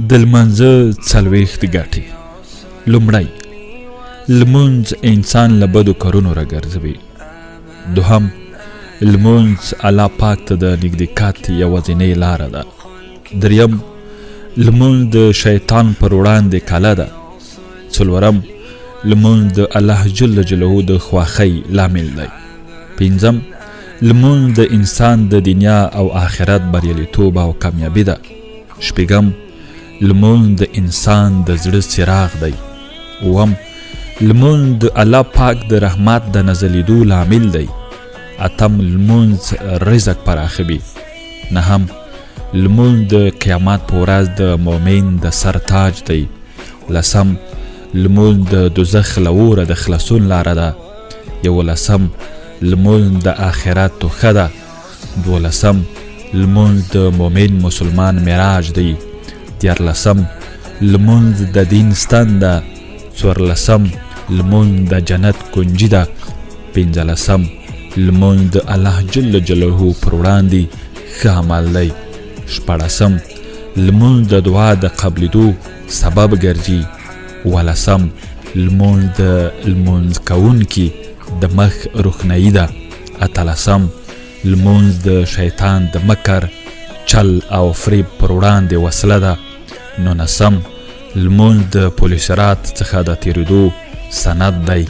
د لمانځه څلوېښت ګټې. لومړی، لمونځ انسان له بدو کارونو راګرځوي. دوهم، لمونځ الله پاک ته د نږدېکت یوازینۍ لاره ده. دریم، لمونځ د شیطان پر وړاندې کله ده. څلورم، لمونځ د الله جل جلاله د خوښۍ لامل دی. پنځم، لمونځ د انسان د دنیا او آخرت بریالیتوب او کامیابي ده. شپږم، لمونځ د انسان د زړه څراغ دی. اووم، لمونځ د الله پاک د رحمت د نزلېدو لامل دی. اتم، لمونځ رزق پراخوي. نهم، لمونځ د قیامت په ورځ د مؤمن د سر تاج دی. لسم، لمونځ د دوزخ له اوره د خلاصون لاره ده. یولسم، لمونځ د آخرت توښه ده. دولسم، لمونځ د مؤمن مسلمان معراج دی. دیارلسم، لمونځ د دین ستن ده. څوارلسم، لمونځ د جنت کنجي ده. پنځلسم، لمونځ د الله جل جلاله پر وړاندې ښه عمل دی. شپاړسم، لمونځ د دعا د قبلېدو سبب ګرځي. اوولسم، لمونځ د لمونځ کوونکي د مخ روښنایي ده. اتلسم، لمونځ د شیطان د مکر، چل او فریب پر وړاندې وسله ده. نولسم، لمونځ د پولیسرات څخه د تېرېدو سند دی.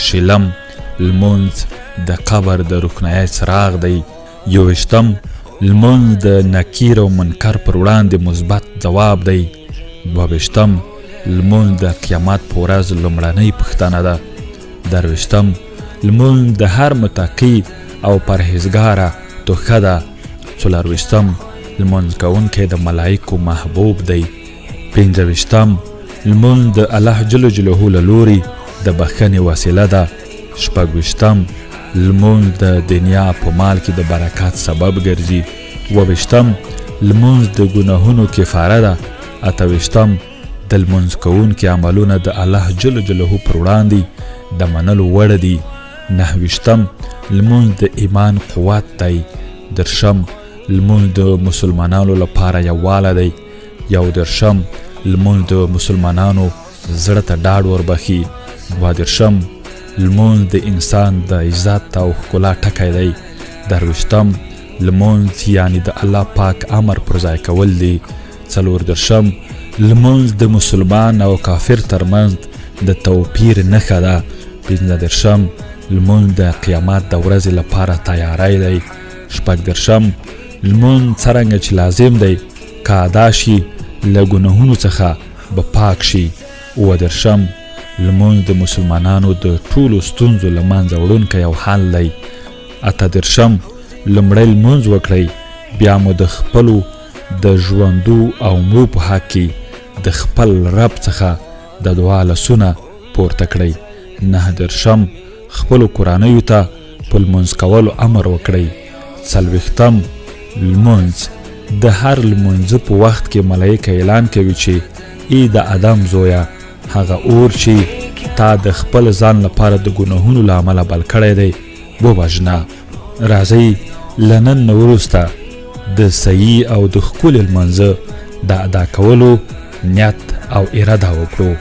شلم، لمونځ د قبر د روښنایۍ څراغ دی. یوویشتم، لمونځ د نکیر او منکر پر وړاندې مثبت ځواب دی. دوهویشتم، لمونځ د قیامت په ورځ لومړنۍ پوښتنه ده. درویشتم، لمونځ د هر متقي او پرهیزګاره توښه ده. څلرویشتم، لمونځ کوونکی د ملایکو محبوب دی. پنځه-ویشتم، لمونځ د الله جل جلاله له لوري د بښنې وسیله ده. شپږ-ویشتم، لمونځ د دنیا په مال کې د برکت سبب ګرځي. اووه-ویشتم، لمونځ د ګناهونو کفاره ده. اته-ویشتم، د لمونځ کوونکي عملونه د الله جل جلاله پر وړاندې د منلو وړ دي. نهه-ویشتم، لمونځ د ایمان قوت دی. درشم، لمونځ د مسلمانانو لپاره یووالی دی. یو-دېرشم، لمونځ د مسلمانانو زړه ته ډاډ وربخي. دوه-دېرشم، لمونځ د انسان د عزت او ښکلا ټکی دی. درویشتم، لمونځ یعنی د الله پاک امر پر ځای کول دي. څلور-دېرشم، لمونځ د مسلمان او کافر ترمنځ د توپیر نښه ده. پنځه-دېرشم، لمونځ د قیامت د ورځې لپاره تیاری دی. شپږ-دېرشم، لمونځ څرنګه چې لازم دی که ادا شي له ګناهونو څخه به پاک شي. اووه-دېرشم، لمونځ د مسلمانانو د ټولو ستونزو له منځه وړونکی او حل دی. اته-دېرشم، لومړی لمونځ وکړئ، بیا مو د خپلو د ژوندو او مړو په حق کې د خپل رب څخه د دعا لاسونه پورته کړئ. نهه-دېرشم، خپلو کورنیو ته په لمونځ کولو امر وکړئ. څلوېښتم، لمونځ د هر لمونځه په وخت کې ملایکه اعلان کوي چې ای د ادم زویه، هغه اور چې تا د خپل ځان لپاره د ګناهونو له امله بل کړی دی ووژنه. راځئ له نن نه وروسته د صحیح او د ښکلي لمانځه د ادا کولو نیت او اراده وکړو.